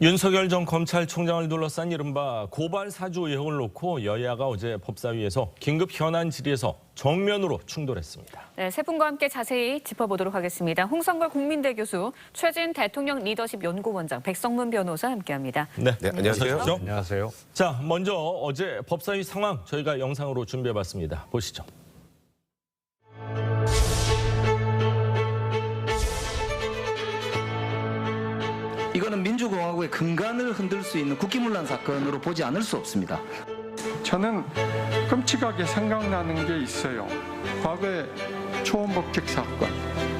윤석열 전 검찰총장을 둘러싼 이른바 고발 사주 의혹을 놓고 여야가 어제 법사위에서 긴급 현안 질의에서 정면으로 충돌했습니다. 네, 세 분과 함께 자세히 짚어보도록 하겠습니다. 홍성걸 국민대 교수, 최진 대통령 리더십 연구원장, 백성문 변호사 함께합니다. 네, 안녕하세요. 안녕하세요. 자, 먼저 어제 법사위 상황 저희가 영상으로 준비해봤습니다. 보시죠. 이거는 민주공화국의 근간을 흔들 수 있는 국기문란 사건으로 보지 않을 수 없습니다. 저는 끔찍하게 생각나는 게 있어요. 과거의 초원복직 사건.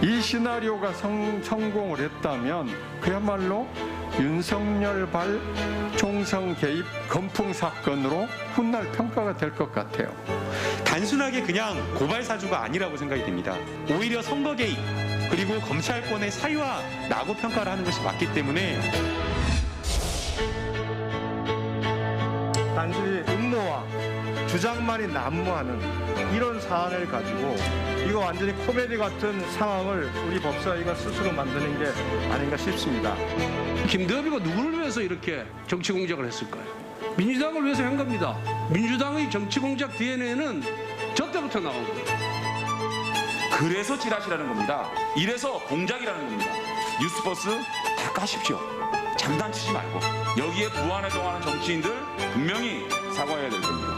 이 시나리오가 성공을 했다면 그야말로 윤석열발 총선 개입 건풍 사건으로 훗날 평가가 될 것 같아요. 단순하게 그냥 고발 사주가 아니라고 생각이 됩니다. 오히려 선거 개입 그리고 검찰권의 사유화라고 평가를 하는 것이 맞기 때문에 단순히 음모와 주장만이 난무하는 이런 사안을 가지고 이거 완전히 코미디 같은 상황을 우리 법사위가 스스로 만드는 게 아닌가 싶습니다. 김대엽이가 누구를 위해서 이렇게 정치 공작을 했을까요? 민주당을 위해서 한 겁니다. 민주당의 정치 공작 DNA는 저 때부터 나온 거예요. 그래서 찌라시라는 겁니다. 이래서 공작이라는 겁니다. 뉴스버스 다 까십시오. 장난치지 말고 여기에 부안해동하는 정치인들 분명히 사과해야 될 겁니다.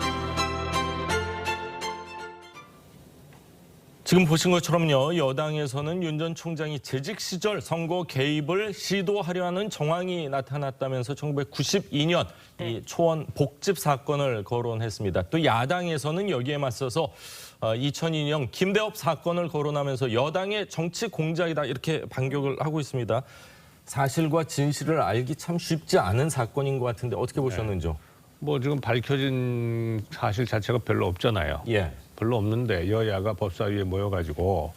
지금 보신 것처럼요, 여당에서는 윤 전 총장이 재직 시절 선거 개입을 시도하려 하는 정황이 나타났다면서 1992년 이 초원 복집 사건을 거론했습니다. 또 야당에서는 여기에 맞서서 2002년 김대엽 사건을 거론하면서 여당의 정치 공작이다 이렇게 반격을 하고 있습니다. 사실과 진실을 알기 참 쉽지 않은 사건인 것 같은데 어떻게 보셨는지요? 뭐 지금 밝혀진 사실 자체가 별로 없잖아요. 예. 별로 없는데 여야가 법사위에 모여가지고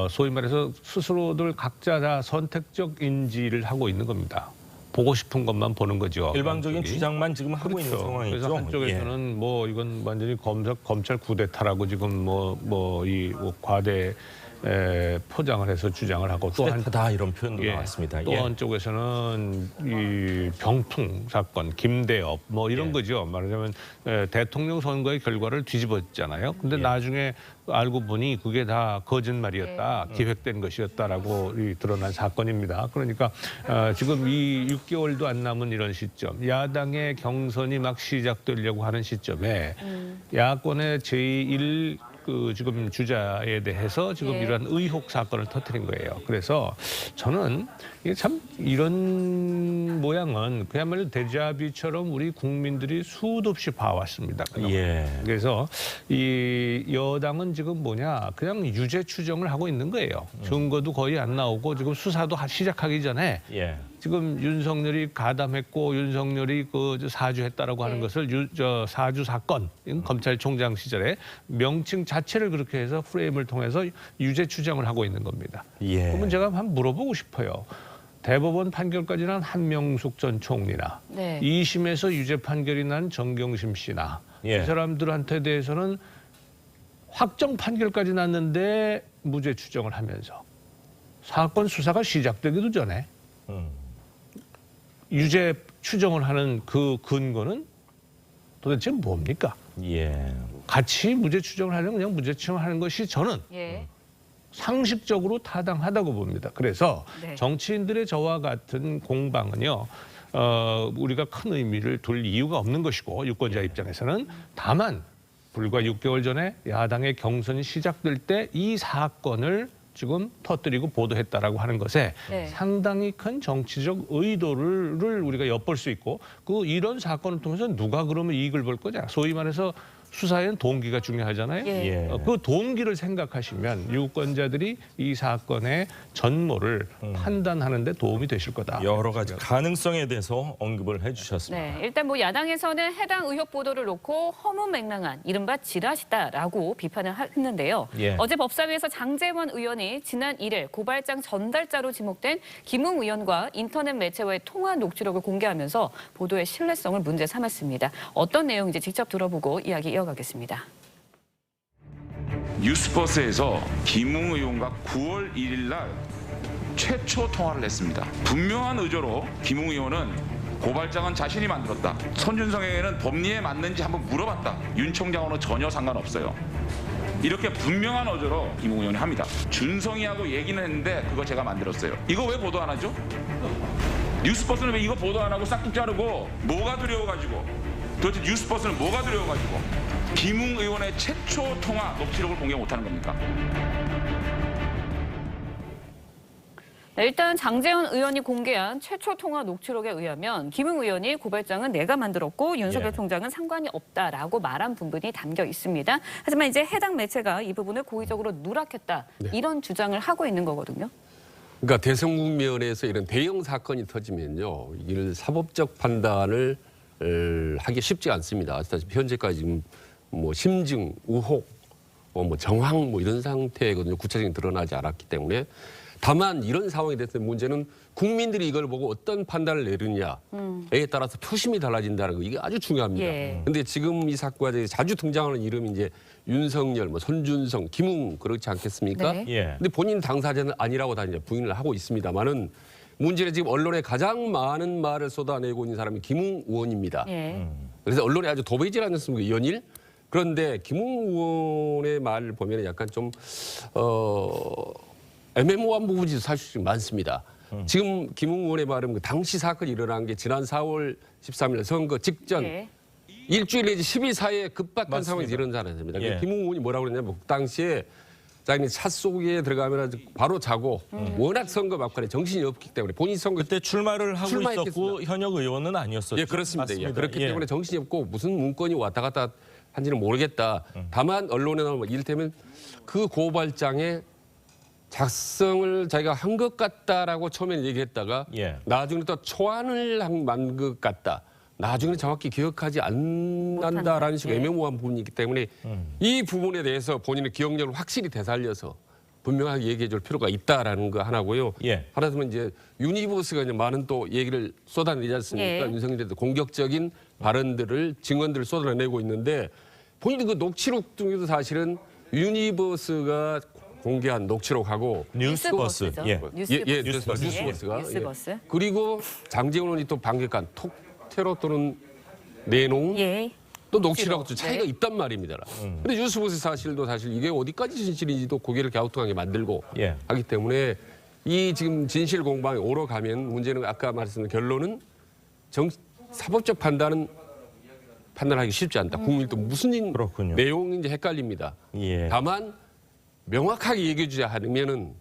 소위 말해서 스스로들 각자 다 선택적 인지를 하고 있는 겁니다. 보고 싶은 것만 보는 거죠. 일방적인 한쪽이. 주장만 지금 하고 있는 상황이죠. 그래서 한쪽에서는 뭐 이건 완전히 검찰 쿠데타라고 지금 이 과대 포장을 해서 주장을 하고 또 쿠데타다 이런 표현도 나왔습니다. 또 한쪽에서는 이 병풍 사건, 김대엽 뭐 이런 거죠. 말하자면 대통령 선거의 결과를 뒤집었잖아요. 근데 나중에 알고 보니 그게 다 거짓말이었다, 기획된 것이었다라고 드러난 사건입니다. 그러니까 지금 이 6개월도 안 남은 이런 시점, 야당의 경선이 막 시작되려고 하는 시점에 야권의 제1 지금 주자에 대해서 지금 이러한 의혹 사건을 터뜨린 거예요. 그래서 저는 이게 참 이런 모양은 그야말로 데자뷰처럼 우리 국민들이 수도 없이 봐왔습니다. 그래서 이 여당은 지금 뭐냐, 그냥 유죄 추정을 하고 있는 거예요. 증거도 거의 안 나오고 지금 수사도 시작하기 전에 지금 윤석열이 가담했고 윤석열이 사주했다라고 하는 것을 사주 사건, 검찰총장 시절에 명칭 자체를 그렇게 해서 프레임을 통해서 유죄 추정을 하고 있는 겁니다. 그러면 제가 한번 물어보고 싶어요. 대법원 판결까지 난 한명숙 전 총리나 2심에서 유죄 판결이 난 정경심 씨나 이 사람들한테 대해서는 확정 판결까지 났는데 무죄 추정을 하면서 사건 수사가 시작되기도 전에 유죄 추정을 하는 그 근거는 도대체 뭡니까? 같이 무죄 추정을 하려면 그냥 무죄 추정하는 것이 저는 상식적으로 타당하다고 봅니다. 그래서 정치인들의 저와 같은 공방은요, 우리가 큰 의미를 둘 이유가 없는 것이고 유권자 입장에서는 다만 불과 6개월 전에 야당의 경선이 시작될 때 이 사건을 지금 터뜨리고 보도했다라고 하는 것에 상당히 큰 정치적 의도를 우리가 엿볼 수 있고 이런 사건을 통해서 누가 그러면 이익을 볼 거냐. 소위 말해서 수사에는 동기가 중요하잖아요. 그 동기를 생각하시면 유권자들이 이 사건의 전모를 판단하는 데 도움이 되실 거다. 여러 가지 가능성에 대해서 언급을 해주셨습니다. 일단 뭐 야당에서는 해당 의혹 보도를 놓고 허무맹랑한 이른바 지라시다라고 비판을 했는데요. 어제 법사위에서 장제원 의원이 지난 1일 고발장 전달자로 지목된 김웅 의원과 인터넷 매체와의 통화 녹취록을 공개하면서 보도의 신뢰성을 문제 삼았습니다. 어떤 내용인지 직접 들어보고 이야기 이어가겠습니다. 뉴스버스에서 김웅 의원과 9월 1일 날 최초 통화를 했습니다. 분명한 의조로 김웅 의원은 고발장은 자신이 만들었다. 손준성에게는 법리에 맞는지 한번 물어봤다. 윤 총장하고는 전혀 상관없어요. 이렇게 분명한 어조로 김웅 의원이 합니다. 준성이하고 얘기는 했는데 그거 제가 만들었어요. 이거 왜 보도 안 하죠? 뉴스버스는 왜 이거 보도 안 하고 싹둑 자르고 뭐가 두려워가지고 도대체 뉴스버스는 뭐가 두려워가지고 김웅 의원의 최초 통화 녹취록을 공개 못하는 겁니까? 네, 일단 장제원 의원이 공개한 최초 통화 녹취록에 의하면 김웅 의원이 고발장은 내가 만들었고 윤석열 예. 총장은 상관이 없다라고 말한 부분이 담겨 있습니다. 하지만 이제 해당 매체가 이 부분을 고의적으로 누락했다 이런 주장을 하고 있는 거거든요. 그러니까 대성국면에서 이런 대형 사건이 터지면요, 이를 사법적 판단을 하기 쉽지 않습니다. 아시다시피 현재까지 지금 뭐 심증, 의혹, 뭐 정황 뭐 이런 상태거든요. 구체적인 드러나지 않았기 때문에. 다만 이런 상황이 됐을 때 문제는 국민들이 이걸 보고 어떤 판단을 내느냐에 따라서 표심이 달라진다는 거, 이게 아주 중요합니다. 그런데 지금 이 사건에 자주 등장하는 이름이 이제 윤석열, 뭐 손준성, 김웅 그렇지 않겠습니까? 네. 예. 근데 본인 당사자는 아니라고 다 이제 부인을 하고 있습니다만은 문제는 지금 언론에 가장 많은 말을 쏟아내고 있는 사람이 김웅 의원입니다. 예. 그래서 언론에 아주 도배질 않았습니까, 연일? 그런데 김웅 의원의 말을 보면 약간 좀 애매모호한 부분이 사실 많습니다. 지금 김웅 의원의 말은 그 당시 사건이 일어난 게 지난 4월 13일 선거 직전 예. 일주일 내지 10일 사이에 급박한 맞습니다. 상황이 일어나지 않습니다. 예. 김웅 의원이 뭐라고 그랬냐면 그 당시에 자기는 차 속에 들어가면 아주 바로 자고 워낙 선거 막판에 정신이 없기 때문에 본인 선거 그때 출마를 하고 출마했겠습니다. 있었고 현역 의원은 아니었었죠. 예, 그렇습니다. 맞습니다. 예, 그렇기 예. 때문에 정신이 없고 무슨 문건이 왔다 갔다 한지는 모르겠다. 다만 언론에 나오면 이를테면 그 고발장에 작성을 자기가 한 것 같다라고 처음에 얘기했다가 예. 나중에 또 초안을 한 것 같다. 나중에는 정확히 기억하지 않는다라는 식의 예. 애매모호한 부분이 있기 때문에 이 부분에 대해서 본인의 기억력을 확실히 되살려서 분명하게 얘기해 줄 필요가 있다라는 거 하나고요. 예. 하나 더 이제 유니버스가 이제 많은 또 얘기를 쏟아내지 않습니까? 예. 윤석열도 공격적인 발언들을 증언들을 쏟아내고 있는데 본인이 그 녹취록 중에도 사실은 유니버스가 공개한 녹취록하고 뉴스버스. 뉴스버스죠. 예. 뉴스버스. 뉴스버스가 뉴스버스. 예. 그리고 장제원 의원이 또 반격한 톡테러 또는 내놓은 예. 또 녹취록하고 또 차이가 네. 있단 말입니다. 근데 뉴스버스 사실도 사실 이게 어디까지 진실인지도 고개를 갸우뚱하게 만들고 예. 하기 때문에 이 지금 진실 공방이 오러 가면 문제는 아까 말씀드린 결론은 사법적 판단하기 쉽지 않다. 국민도 무슨 그렇군요. 내용인지 헷갈립니다. 예. 다만 명확하게 얘기해 주지 않으면은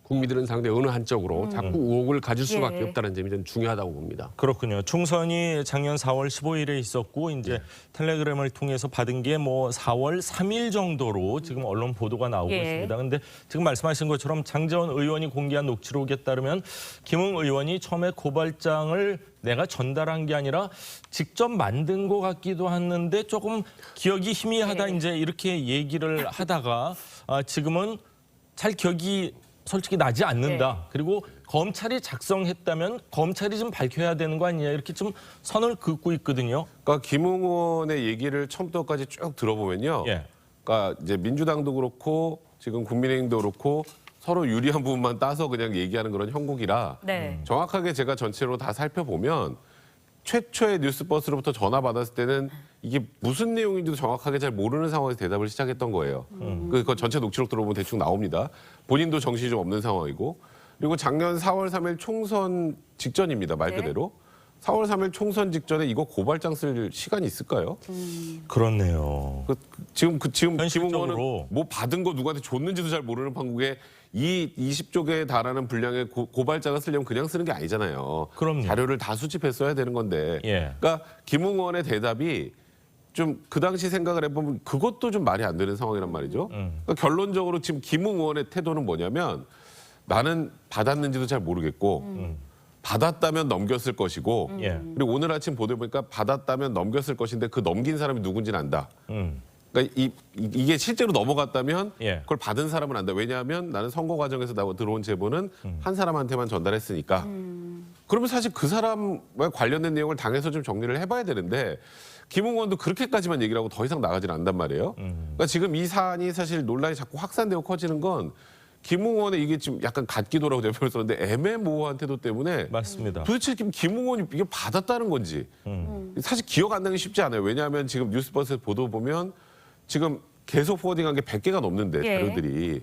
국민들은 상당히 어느 한쪽으로 자꾸 의혹을 가질 수밖에 예. 없다는 점이 좀 중요하다고 봅니다. 그렇군요. 총선이 작년 4월 15일에 있었고 이제 텔레그램을 통해서 받은 게 뭐 4월 3일 정도로 지금 언론 보도가 나오고 예. 있습니다. 근데 지금 말씀하신 것처럼 장제원 의원이 공개한 녹취록에 따르면 김웅 의원이 처음에 고발장을 내가 전달한 게 아니라 직접 만든 것 같기도 했는데 조금 기억이 희미하다 이제 이렇게 얘기를 하다가 지금은 잘 기억이 솔직히 나지 않는다. 그리고 검찰이 작성했다면 검찰이 좀 밝혀야 되는 거 아니냐 이렇게 좀 선을 긋고 있거든요. 그러니까 김웅 의원의 얘기를 처음부터까지 쭉 들어보면요. 예. 그러니까 이제 민주당도 그렇고 지금 국민의힘도 그렇고 서로 유리한 부분만 따서 그냥 얘기하는 그런 형국이라 네. 정확하게 제가 전체로 다 살펴보면 최초의 뉴스버스로부터 전화 받았을 때는 이게 무슨 내용인지도 정확하게 잘 모르는 상황에서 대답을 시작했던 거예요. 그거 전체 녹취록 들어보면 대충 나옵니다. 본인도 정신이 좀 없는 상황이고. 그리고 작년 4월 3일 총선 직전입니다. 말 네. 그대로. 4월 3일 총선 직전에 이거 고발장 쓸 시간이 있을까요? 그렇네요. 지금 김웅 현실적으로. 의원은 뭐 받은 거 누구한테 줬는지도 잘 모르는 판국에 이 20쪽에 달하는 분량의 고발장을 쓰려면 그냥 쓰는 게 아니잖아요. 그럼요. 자료를 다 수집했어야 되는 건데. 예. 그러니까 김웅 의원의 대답이 좀 그 당시 생각을 해보면 그것도 좀 말이 안 되는 상황이란 말이죠. 그러니까 결론적으로 지금 김웅 의원의 태도는 뭐냐면 나는 받았는지도 잘 모르겠고 받았다면 넘겼을 것이고 예. 그리고 오늘 아침 보도해 보니까 받았다면 넘겼을 것인데 그 넘긴 사람이 누군지는 안다. 그러니까 이게 실제로 넘어갔다면 예. 그걸 받은 사람은 안다. 왜냐하면 나는 선거 과정에서 들어온 제보는 한 사람한테만 전달했으니까. 그러면 사실 그 사람과 관련된 내용을 당에서 좀 정리를 해봐야 되는데 김웅 의원도 그렇게까지만 얘기를 하고 더 이상 나가질 않단 말이에요. 그러니까 지금 이 사안이 사실 논란이 자꾸 확산되고 커지는 건 김웅원의 이게 지금 약간 갓기도라고 대표를 썼는데 애매모호한 태도 때문에 맞습니다. 도대체 지금 김웅원이 이게 받았다는 건지 사실 기억 안 나기 쉽지 않아요. 왜냐하면 지금 뉴스버스 보도 보면 지금 계속 포워딩한 게 100개가 넘는데 예. 자료들이.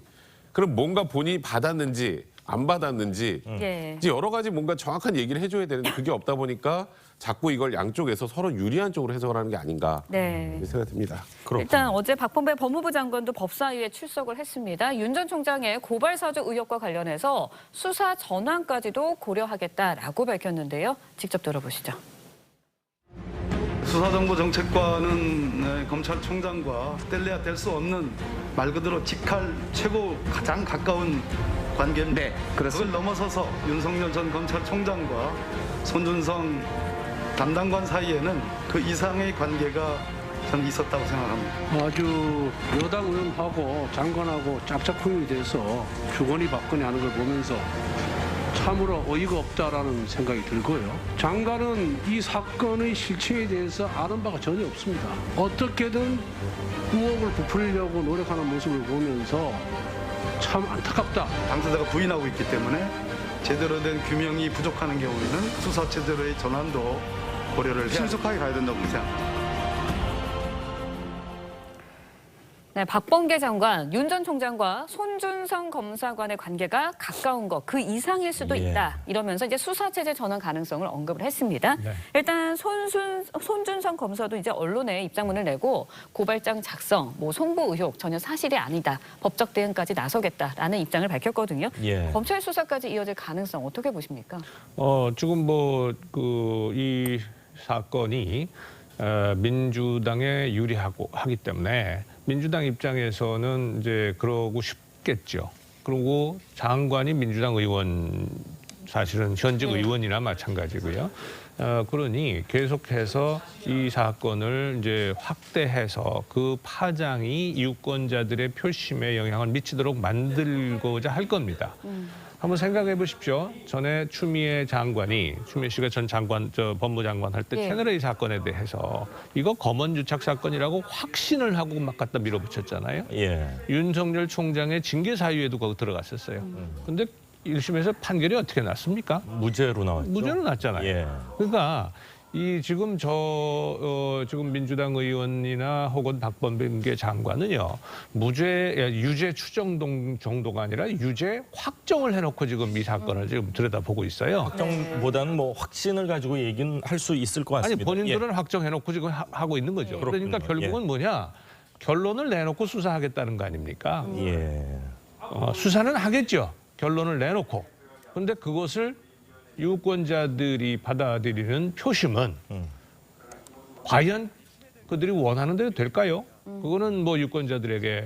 그럼 뭔가 본인이 받았는지 안 받았는지 예. 이제 여러 가지 뭔가 정확한 얘기를 해줘야 되는데 그게 없다 보니까 자꾸 이걸 양쪽에서 서로 유리한 쪽으로 해석을 하는 게 아닌가 네. 생각이 듭니다. 일단 어제 박범계 법무부 장관도 법사위에 출석을 했습니다. 윤 전 총장의 고발 사주 의혹과 관련해서 수사 전환까지도 고려하겠다라고 밝혔는데요. 직접 들어보시죠. 수사정보정책관은 검찰총장과 뗄래야 뗄 수 없는 말 그대로 직할 최고 가장 가까운 관계입니다. 네, 그렇습니다. 그걸 넘어서서 윤석열 전 검찰총장과 손준성 담당관 사이에는 그 이상의 관계가 저는 있었다고 생각합니다. 아주 여당 의원하고 장관하고 짝짝꿍이 돼서 주거니 받거니 하는 걸 보면서 참으로 어이가 없다라는 생각이 들고요. 장관은 이 사건의 실체에 대해서 아는 바가 전혀 없습니다. 어떻게든 의혹을 부풀리려고 노력하는 모습을 보면서 참 안타깝다. 당사자가 부인하고 있기 때문에 제대로 된 규명이 부족하는 경우에는 수사 체제로의 전환도 고려를 신속하게 가야 된다고 생각합니다. 네, 박범계 장관, 윤 전 총장과 손준성 검사관의 관계가 가까운 것, 그 이상일 수도 예. 있다. 이러면서 이제 수사체제 전환 가능성을 언급을 했습니다. 네. 일단 손준성 검사도 이제 언론에 입장문을 내고 고발장 작성, 송부 의혹 전혀 사실이 아니다. 법적 대응까지 나서겠다라는 입장을 밝혔거든요. 예. 검찰 수사까지 이어질 가능성 어떻게 보십니까? 지금 이 사건이 민주당에 하기 때문에 민주당 입장에서는 이제 그러고 싶겠죠. 그리고 장관이 민주당 의원, 사실은 현직 의원이나 마찬가지고요. 그러니 계속해서 이 사건을 이제 확대해서 그 파장이 유권자들의 표심에 영향을 미치도록 만들고자 할 겁니다. 한번 생각해 보십시오. 전에 추미애 씨가 전 법무장관 할 때 예. 채널A 사건에 대해서 이거 검언유착 사건이라고 확신을 하고 막 갖다 밀어붙였잖아요. 예. 윤석열 총장의 징계 사유에도 거기 들어갔었어요. 근데 1심에서 판결이 어떻게 났습니까? 무죄로 나왔죠. 무죄로 났잖아요. 예. 그러니까 지금 지금 민주당 의원이나 혹은 박범계 장관은요, 유죄 추정 정도가 아니라 유죄 확정을 해놓고 지금 이 사건을 지금 들여다보고 있어요. 확정보다는 확신을 가지고 얘기는 할 수 있을 것 아니 같습니다. 본인들은 확정해놓고 지금 하고 있는 거죠. 그러니까 그렇군요. 결국은 뭐냐, 결론을 내놓고 수사하겠다는 거 아닙니까? 예. 수사는 하겠죠. 결론을 내놓고. 그런데 그것을 유권자들이 받아들이는 표심은 과연 그들이 원하는 대로 될까요? 그거는 유권자들에게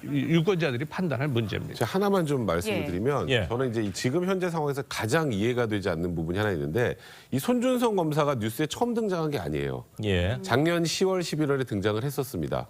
유권자들이 판단할 문제입니다. 제가 하나만 좀 말씀을 드리면 예. 저는 이제 지금 현재 상황에서 가장 이해가 되지 않는 부분이 하나 있는데 이 손준성 검사가 뉴스에 처음 등장한 게 아니에요. 예. 작년 10월, 11월에 등장을 했었습니다.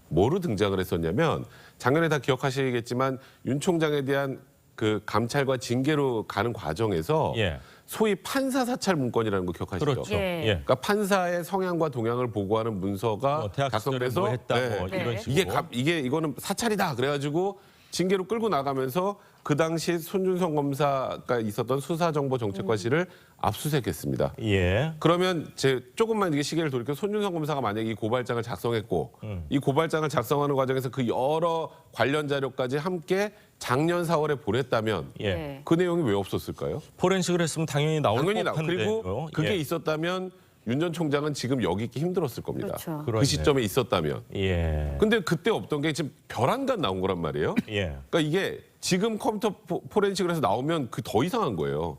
뭐로 등장을 했었냐면 작년에 다 기억하시겠지만 윤 총장에 대한 그 감찰과 징계로 가는 과정에서 예. 소위 판사 사찰 문건이라는 거 기억하시죠? 그렇죠. 예. 예. 그러니까 판사의 성향과 동향을 보고하는 문서가 대학 시절에 작성돼서 뭐 했다 네. 이런 식으로. 이거는 사찰이다 그래가지고 징계로 끌고 나가면서 그 당시 손준성 검사가 있었던 수사정보정책과실을 압수수색했습니다. 예. 그러면 조금만 이게 시계를 돌이켜 손준성 검사가 만약에 이 고발장을 작성했고 이 고발장을 작성하는 과정에서 그 여러 관련 자료까지 함께 작년 4월에 보냈다면 예. 그 내용이 왜 없었을까요? 포렌식을 했으면 당연히 나올 당연히 법한데요. 그리고 그게 예. 있었다면 윤 전 총장은 지금 여기 있기 힘들었을 겁니다. 그렇죠. 그 그렇네요. 시점에 있었다면. 예. 근데 그때 없던 게 지금 별안간 나온 거란 말이에요. 예. 그러니까 이게 지금 컴퓨터 포렌식을 해서 나오면 그 더 이상한 거예요.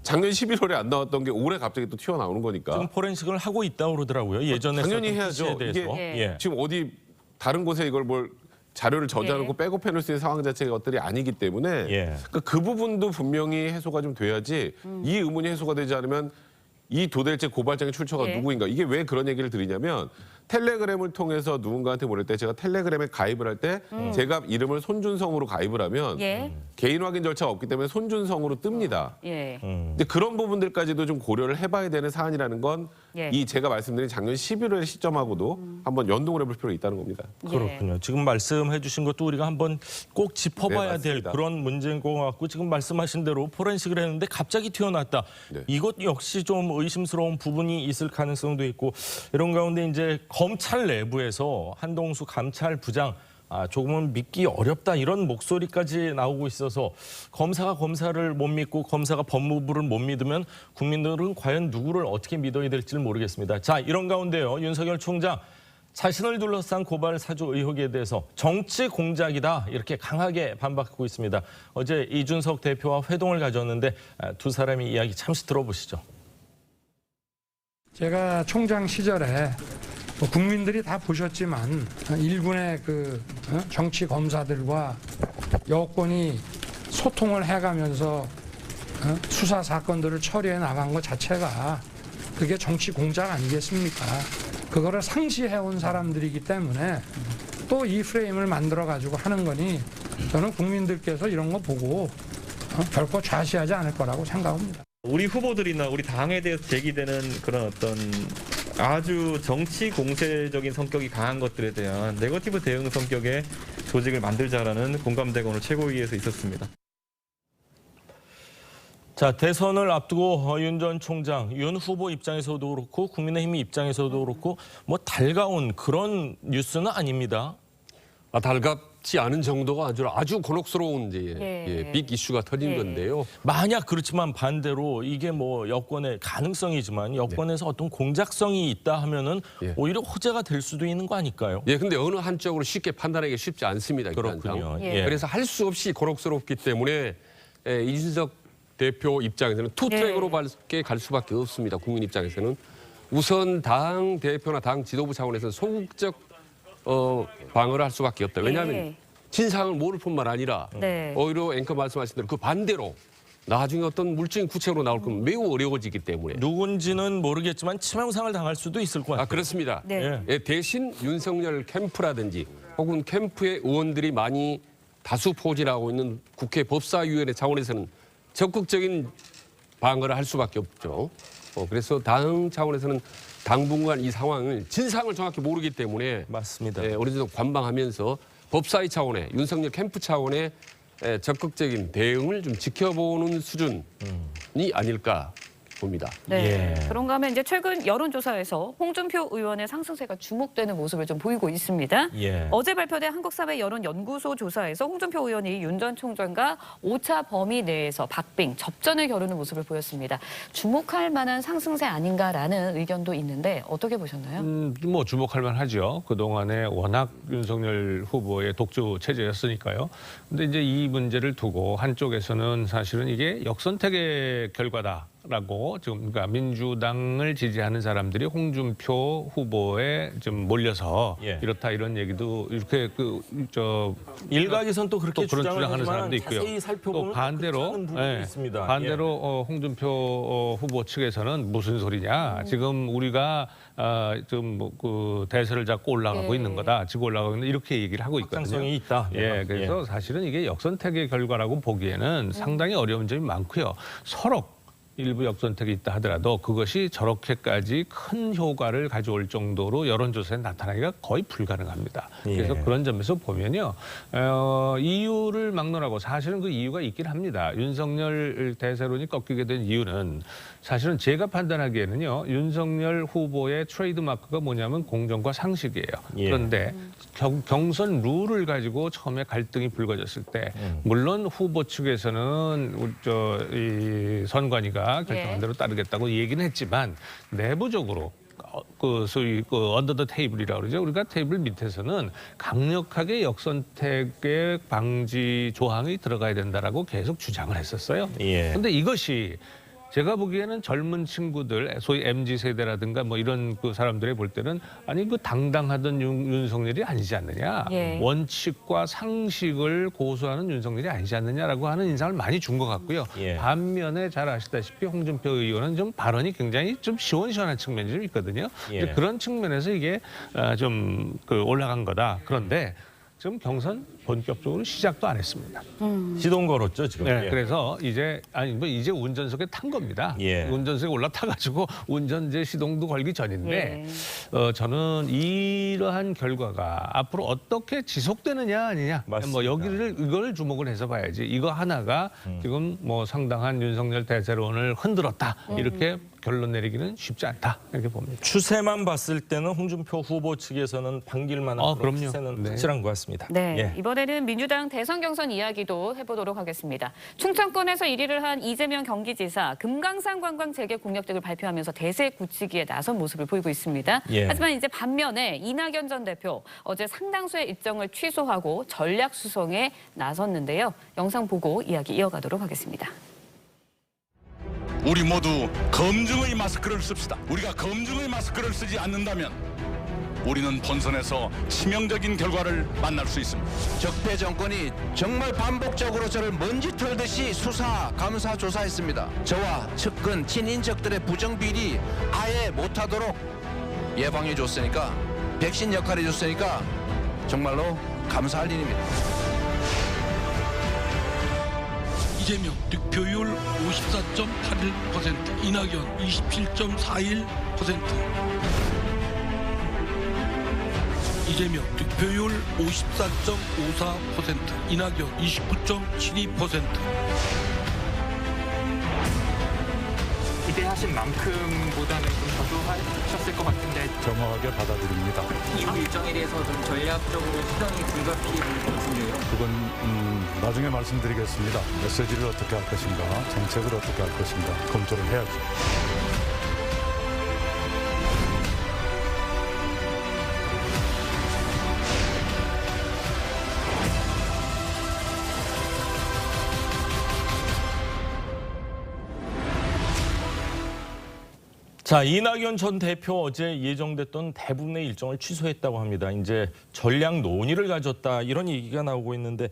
작년 11월에 안 나왔던 게 올해 갑자기 또 튀어나오는 거니까. 지금 포렌식을 하고 있다고 그러더라고요. 예전에 당연히 썼던 해야죠. PC에 대해서. 이게 예. 지금 어디 다른 곳에 이걸 자료를 저장하고 백업해놓을 수 있는 상황 자체가 것들이 아니기 때문에 예. 그러니까 그 부분도 분명히 해소가 좀 돼야지 이 의문이 해소가 되지 않으면 이 도대체 고발장의 출처가 예. 누구인가 이게 왜 그런 얘기를 드리냐면 텔레그램을 통해서 누군가한테 보낼 때 제가 텔레그램에 가입을 할 때 제가 이름을 손준성으로 가입을 하면 예. 개인 확인 절차가 없기 때문에 손준성으로 뜹니다. 예. 근데 그런 부분들까지도 좀 고려를 해봐야 되는 사안이라는 건 이 예. 제가 말씀드린 작년 11월 시점하고도 한번 연동을 해볼 필요가 있다는 겁니다. 그렇군요. 지금 말씀해 주신 것도 우리가 한번 꼭 짚어봐야 네, 될 맞습니다. 그런 문제인 것 같고 지금 말씀하신 대로 포렌식을 했는데 갑자기 튀어나왔다. 네. 이것 역시 좀 의심스러운 부분이 있을 가능성도 있고 이런 가운데 이제 검찰 내부에서 한동수 감찰부장 조금은 믿기 어렵다 이런 목소리까지 나오고 있어서 검사가 검사를 못 믿고 검사가 법무부를 못 믿으면 국민들은 과연 누구를 어떻게 믿어야 될지를 모르겠습니다. 자, 이런 가운데요. 윤석열 총장 자신을 둘러싼 고발 사주 의혹에 대해서 정치 공작이다 이렇게 강하게 반박하고 있습니다. 어제 이준석 대표와 회동을 가졌는데 두 사람의 이야기 잠시 들어보시죠. 제가 총장 시절에 국민들이 다 보셨지만 일군의 정치 검사들과 여권이 소통을 해가면서 수사 사건들을 처리해 나간 것 자체가 그게 정치 공작 아니겠습니까? 그거를 상시해온 사람들이기 때문에 또 이 프레임을 만들어가지고 하는 거니 저는 국민들께서 이런 거 보고 결코 좌시하지 않을 거라고 생각합니다. 우리 후보들이나 우리 당에 대해서 제기되는 그런 어떤 아주 정치 공세적인 성격이 강한 것들에 대한 네거티브 대응 성격의 조직을 만들자라는 공감대가 오늘 최고위에서 있었습니다. 자, 대선을 앞두고 윤 전 총장, 윤 후보 입장에서도 그렇고 국민의힘 입장에서도 그렇고 뭐 달가운 그런 뉴스는 아닙니다. 달갑지 않은 정도가 아주 곤혹스러운 빅 이슈가 터진 건데요. 만약 그렇지만 반대로 이게 뭐 여권의 가능성이지만 여권에서 어떤 공작성이 있다 하면은 오히려 호재가 될 수도 있는 거 아닐까요? 예, 근데 어느 한쪽으로 쉽게 판단하기 쉽지 않습니다. 그렇군요. 그래서 할 수 없이 곤혹스럽기 때문에 이준석 대표 입장에서는 투 트랙으로 갈 수밖에 없습니다. 국민 입장에서는 우선 당 대표나 당 지도부 차원에서 소극적 방어를 할 수밖에 없다. 왜냐하면 진상을 모를 뿐만 아니라 오히려 앵커 말씀하신 대로 그 반대로 나중에 어떤 물증이 구체적으로 나올 거면 매우 어려워지기 때문에 누군지는 모르겠지만 치명상을 당할 수도 있을 것 같아요. 그렇습니다. 대신 윤석열 캠프라든지 혹은 캠프의 의원들이 많이 다수 포진하고 있는 국회 법사위원회 차원에서는 적극적인 방어를 할 수밖에 없죠. 그래서 당 차원에서는 당분간 이 상황을 진상을 정확히 모르기 때문에 맞습니다. 어느 정도 관망하면서 법사위 차원의 윤석열 캠프 차원의 적극적인 대응을 좀 지켜보는 수준이 아닐까 봅니다. 네. 그런가 하면 이제 최근 여론조사에서 홍준표 의원의 상승세가 주목되는 모습을 좀 보이고 있습니다. 어제 발표된 한국사회여론연구소 조사에서 홍준표 의원이 윤 전 총장과 오차 범위 내에서 박빙, 접전을 겨루는 모습을 보였습니다. 주목할 만한 상승세 아닌가라는 의견도 있는데 어떻게 보셨나요? 뭐 주목할 만하죠. 그동안에 워낙 윤석열 후보의 독주 체제였으니까요. 근데 이제 이 문제를 두고 한쪽에서는 사실은 이게 역선택의 결과다. 라고 지금 그러니까 민주당을 지지하는 사람들이 홍준표 후보에 좀 몰려서 이렇다 이런 얘기도 이렇게 일각에선 또 그렇게 그런 주장하는 하지만 사람도 있고요. 자세히 살펴보면 또 반대로 있습니다. 반대로 홍준표 후보 측에서는 무슨 소리냐? 지금 우리가 그 대세를 잡고 올라가고 있는 거다. 지고 올라가고 있는 이렇게 얘기를 하고 있거든요. 확장성이 있다. 그래서 사실은 이게 역선택의 결과라고 보기에는 상당히 어려운 점이 많고요. 서로 일부 역선택이 있다 하더라도 그것이 저렇게까지 큰 효과를 가져올 정도로 여론조사에 나타나기가 거의 불가능합니다. 그래서 그런 점에서 보면요. 이유를 막론하고 사실은 그 이유가 있긴 합니다. 윤석열 대세론이 꺾이게 된 이유는 사실은 제가 판단하기에는요. 윤석열 후보의 트레이드마크가 뭐냐면 공정과 상식이에요. 그런데 경선 룰을 가지고 처음에 갈등이 불거졌을 때 물론 후보 측에서는 이 선관위가 결정한 대로 따르겠다고 얘기는 했지만 내부적으로 소위 언더 더 테이블이라고 그러죠. 우리가 테이블 밑에서는 강력하게 역선택의 방지 조항이 들어가야 된다라고 계속 주장을 했었어요. 그런데 이것이 제가 보기에는 젊은 친구들, 소위 MZ 세대라든가 뭐 이런 그 사람들이 볼 때는 아니 그 당당하던 윤석열이 아니지 않느냐, 예. 원칙과 상식을 고수하는 윤석열이 아니지 않느냐라고 하는 인상을 많이 준 것 같고요. 예. 반면에 잘 아시다시피 홍준표 의원은 좀 발언이 굉장히 좀 시원시원한 측면이 좀 있거든요. 예. 그런 측면에서 이게 좀 그 올라간 거다. 그런데 지금 경선 본격적으로 시작도 안 했습니다. 시동 걸었죠 지금. 네, 예. 그래서 이제 이제 운전석에 탄 겁니다. 예. 운전석에 올라타가지고 운전제 시동도 걸기 전인데 예. 저는 이러한 결과가 앞으로 어떻게 지속되느냐 아니냐, 맞습니다. 뭐 이걸 주목을 해서 봐야지. 이거 하나가 지금 뭐 상당한 윤석열 대세론을 흔들었다 이렇게 결론 내리기는 쉽지 않다 이렇게 봅니다. 추세만 봤을 때는 홍준표 후보 측에서는 반길 만한 그런 그럼요. 추세는 네. 확실한 것 같습니다. 네, 예. 이번에는 민주당 대선 경선 이야기도 해보도록 하겠습니다. 충청권에서 1위를 한 이재명 경기지사 금강산 관광 재개 공약 등을 발표하면서 대세 굳히기에 나선 모습을 보이고 있습니다. 예. 하지만 이제 반면에 이낙연 전 대표 어제 상당수의 일정을 취소하고 전략 수성에 나섰는데요. 영상 보고 이야기 이어가도록 하겠습니다. 우리 모두 검증의 마스크를 씁시다. 우리가 검증의 마스크를 쓰지 않는다면 우리는 본선에서 치명적인 결과를 만날 수 있습니다. 적폐 정권이 정말 반복적으로 저를 먼지 털듯이 수사, 감사, 조사했습니다. 저와 측근, 친인척들의 부정비리 아예 못하도록 예방해 줬으니까, 백신 역할해 줬으니까 정말로 감사할 일입니다. 이재명 득표율 54.81%, 이낙연 27.41%. 이재명 득표율 54.54%, 이낙연 29.72%. 기대하신 만큼보다는 좀 저조하셨을 것 같은데 겸허하게 받아들입니다. 이후 일정에 대해서 좀 전략적으로 수정이 불가피할 것 같은데요. 그건 나중에 말씀드리겠습니다. 메시지를 어떻게 할 것인가, 정책을 어떻게 할 것인가 검토를 해야죠. 자, 이낙연 전 대표 어제 예정됐던 대부분의 일정을 취소했다고 합니다. 이제 전략 논의를 가졌다 이런 얘기가 나오고 있는데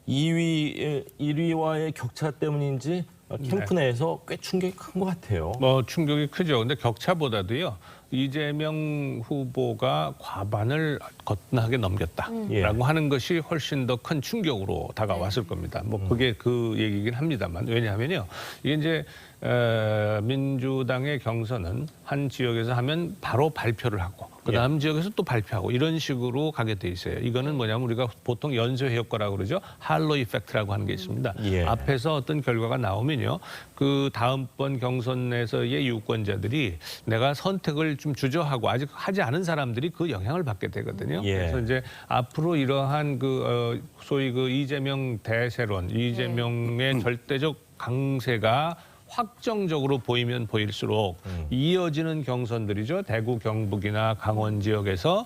1위와의 격차 때문인지 캠프 내에서 꽤 충격이 큰 것 같아요. 뭐 충격이 크죠. 근데 격차보다도요. 이재명 후보가 과반을 거뜬하게 넘겼다라고 하는 것이 훨씬 더 큰 충격으로 다가왔을 겁니다. 뭐 그게 그 얘기긴 합니다만, 왜냐하면요. 이게 이제 민주당의 경선은 한 지역에서 하면 바로 발표를 하고 그다음 지역에서 또 발표하고 이런 식으로 가게 돼 있어요. 이거는 뭐냐면 우리가 보통 연쇄 효과라고 그러죠. 할로 이펙트라고 하는 게 있습니다. 앞에서 어떤 결과가 나오면요. 그 다음번 경선에서의 유권자들이 내가 선택을 좀 주저하고 아직 하지 않은 사람들이 그 영향을 받게 되거든요. 그래서 이제 앞으로 이러한 소위 이재명 대세론, 이재명의 절대적 강세가 확정적으로 보이면 보일수록 이어지는 경선들이죠. 대구, 경북이나 강원 지역에서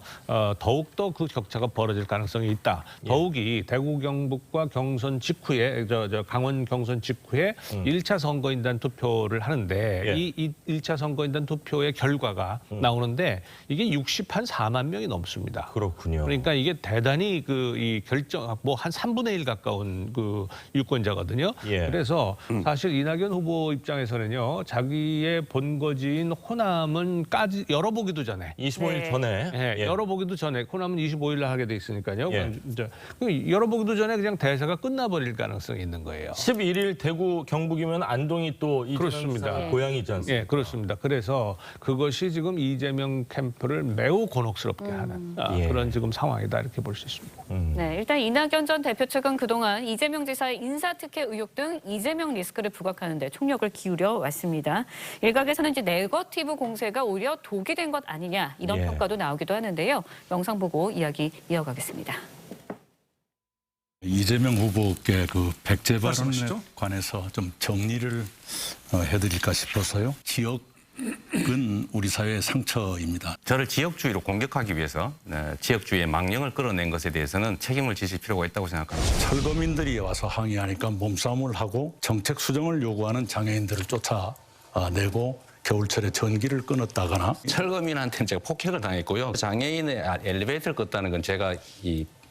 더욱더 그 격차가 벌어질 가능성이 있다. 더욱이 대구, 경북과 경선 직후에 강원 경선 직후에 1차 선거인단 투표를 하는데 이 1차 선거인단 투표의 결과가 나오는데 이게 64만 명이 넘습니다. 그렇군요. 그러니까 이게 대단히 이 결정 뭐 한 3분의 1 가까운 그 유권자거든요. 그래서 사실 이낙연 후보 입장에서는요, 자기의 본거지인 호남은 열어보기도 전에 25일 전에 열어보기도 전에 호남은 25일 날 하게 돼 있으니까요. 열어보기도 전에 그냥 대세가 끝나버릴 가능성이 있는 거예요. 11일 대구 경북이면 안동이 또 이재명 고향이지 않습니까? 예, 그렇습니다. 그래서 그것이 지금 이재명 캠프를 매우 곤혹스럽게 하는 그런 지금 상황이다 이렇게 볼 수 있습니다. 네, 일단 이낙연 전 대표 측은 그동안 이재명 지사의 인사특혜 의혹 등 이재명 리스크를 부각하는 데 총력을 기울여 왔습니다. 일각에서는 이제 네거티브 공세가 오히려 독이 된 것 아니냐 이런 평가도 나오기도 하는데요. 영상 보고 이야기 이어가겠습니다. 이재명 후보께 그 백제 발언에 관해서 좀 정리를 해드릴까 싶어서요. 지역은 우리 사회의 상처입니다. 저를 지역주의로 공격하기 위해서 지역주의의 망령을 끌어낸 것에 대해서는 책임을 지실 필요가 있다고 생각합니다. 철거민들이 와서 항의하니까 몸싸움을 하고 정책 수정을 요구하는 장애인들을 쫓아 내고 겨울철에 전기를 끊었다거나 철거민한테는 제가 폭행을 당했고요. 장애인의 엘리베이터를 껐다는 건 제가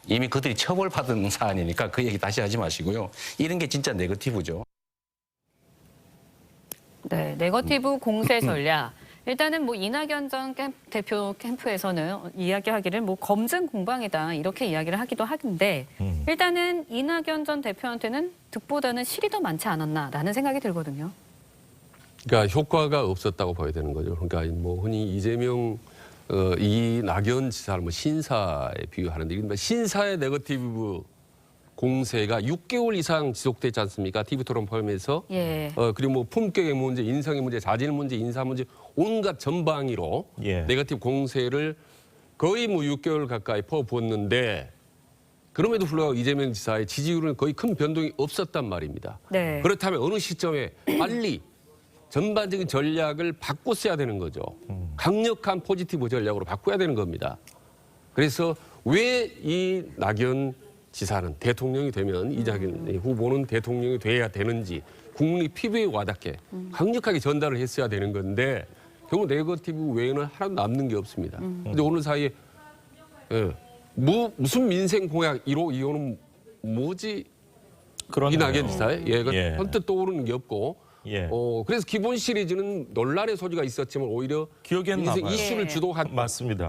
이미 그들이 처벌받은 사안이니까 그 얘기 다시 하지 마시고요. 이런 게 진짜 네거티브죠. 네, 네거티브 공세 전략. 일단은 뭐 이낙연 전 대표 캠프에서는 이야기하기를 뭐 검증 공방이다 이렇게 이야기를 하기도 하는데 일단은 이낙연 전 대표한테는 득보다는 실이 더 많지 않았나라는 생각이 들거든요. 그러니까 효과가 없었다고 봐야 되는 거죠. 그러니까 뭐 흔히 이재명, 이낙연 지사를 뭐 신사에 비유하는데 이른바 신사의 네거티브 공세가 6개월 이상 지속되지 않습니까? TV 토론 포함해서. 예. 그리고 뭐 품격의 문제, 인성의 문제, 자질 문제, 인사 문제 온갖 전방위로 네거티브 공세를 거의 뭐 6개월 가까이 퍼부었는데 그럼에도 불구하고 이재명 지사의 지지율은 거의 큰 변동이 없었단 말입니다. 네. 그렇다면 어느 시점에 빨리 전반적인 전략을 바꿨어야 되는 거죠. 강력한 포지티브 전략으로 바꿔야 되는 겁니다. 그래서 왜 이 낙연 지사는 대통령이 되면 이낙연 후보는 대통령이 돼야 되는지 국민의 피부에 와닿게 강력하게 전달을 했어야 되는 건데 결국 네거티브 외에는 하나도 남는 게 없습니다. 근데 오늘 사이에 무슨 민생 공약 1호, 2호는 뭐지? 이낙연 지사의 선뜻 떠오르는 게 없고 그래서 기본 시리즈는 논란의 소지가 있었지만 오히려 민생 이슈를 주도한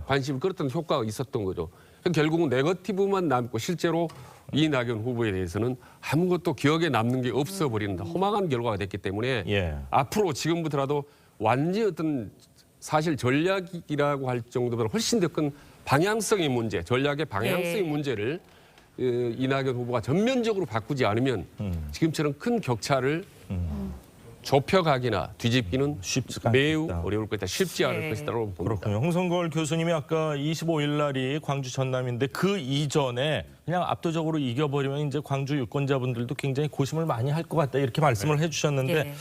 관심을 끌었던 효과가 있었던 거죠. 결국은 네거티브만 남고 실제로 이낙연 후보에 대해서는 아무것도 기억에 남는 게 없어 버리는 허망한 결과가 됐기 때문에 앞으로 지금부터라도 완전히 어떤 사실 전략이라고 할 정도보다 훨씬 더 큰 방향성의 문제, 전략의 방향성의 문제를 이낙연 후보가 전면적으로 바꾸지 않으면 지금처럼 큰 격차를 좁혀가기나 뒤집기는 매우 어려울 것이다. 쉽지 않을 것이다라고 봅니다. 그렇군요. 홍성걸 교수님이 아까 25일 날이 광주 전남인데 그 이전에 그냥 압도적으로 이겨버리면 이제 광주 유권자분들도 굉장히 고심을 많이 할 것 같다 이렇게 말씀을 해주셨는데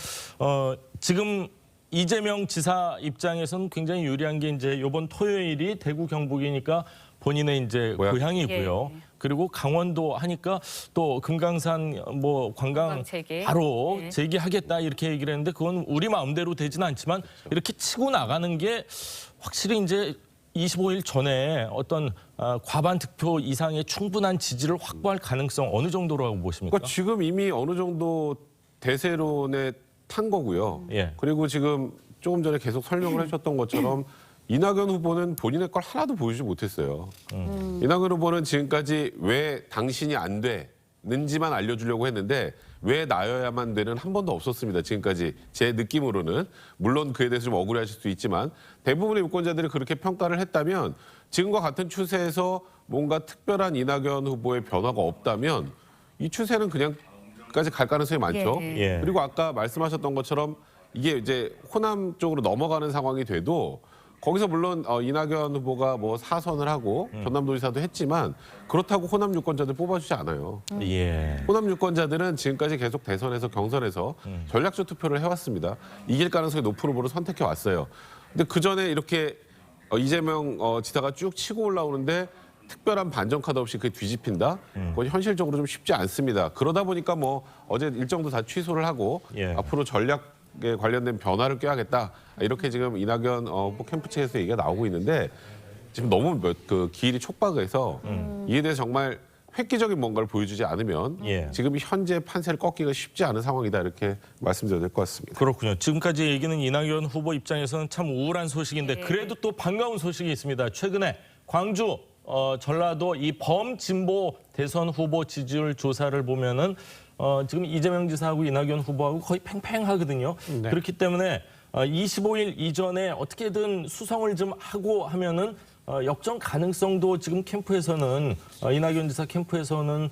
지금 이재명 지사 입장에서는 굉장히 유리한 게 이제 이번 토요일이 대구 경북이니까 본인의 이제 고향이고요. 그리고 강원도 하니까 또 금강산 뭐 관광 바로 재개하겠다 이렇게 얘기를 했는데 그건 우리 마음대로 되지는 않지만 이렇게 치고 나가는 게 확실히 이제 25일 전에 어떤 과반 득표 이상의 충분한 지지를 확보할 가능성 어느 정도라고 보십니까? 그러니까 지금 이미 어느 정도 대세론에 탄 거고요. 그리고 지금 조금 전에 계속 설명을 해주셨던 것처럼 이낙연 후보는 본인의 걸 하나도 보여주지 못했어요. 이낙연 후보는 지금까지 왜 당신이 안 되는지만 알려주려고 했는데 왜 나여야만 되는 한 번도 없었습니다. 지금까지 제 느낌으로는. 물론 그에 대해서 좀 억울해하실 수도 있지만 대부분의 유권자들이 그렇게 평가를 했다면 지금과 같은 추세에서 뭔가 특별한 이낙연 후보의 변화가 없다면 이 추세는 그냥 까지 갈 가능성이 많죠. 그리고 아까 말씀하셨던 것처럼 이게 이제 호남 쪽으로 넘어가는 상황이 돼도 거기서 물론 이낙연 후보가 뭐 사선을 하고 전남도지사도 했지만 그렇다고 호남 유권자들 뽑아주지 않아요. 호남 유권자들은 지금까지 계속 대선에서 경선에서 전략적 투표를 해왔습니다. 이길 가능성이 높은 후보를 선택해 왔어요. 근데 그 전에 이렇게 이재명 지사가 쭉 치고 올라오는데 특별한 반전 카드 없이 그게 뒤집힌다? 그건 현실적으로 좀 쉽지 않습니다. 그러다 보니까 뭐 어제 일정도 다 취소를 하고 앞으로 전략에 관련된 변화를 꾀하겠다. 이렇게 지금 이낙연 후보 캠프 측에서 얘기가 나오고 있는데 지금 너무 그 기일이 촉박해서 이에 대해서 정말 획기적인 뭔가를 보여주지 않으면 지금 현재 판세를 꺾기가 쉽지 않은 상황이다 이렇게 말씀드려야 될 것 같습니다. 그렇군요. 지금까지 얘기는 이낙연 후보 입장에서는 참 우울한 소식인데 그래도 또 반가운 소식이 있습니다. 최근에 광주 전라도 이 범진보 대선 후보 지지율 조사를 보면은 지금 이재명 지사하고 이낙연 후보하고 거의 팽팽하거든요. 그렇기 때문에 25일 이전에 어떻게든 수성을 좀 하고 하면은 역전 가능성도 지금 캠프에서는 이낙연 지사 캠프에서는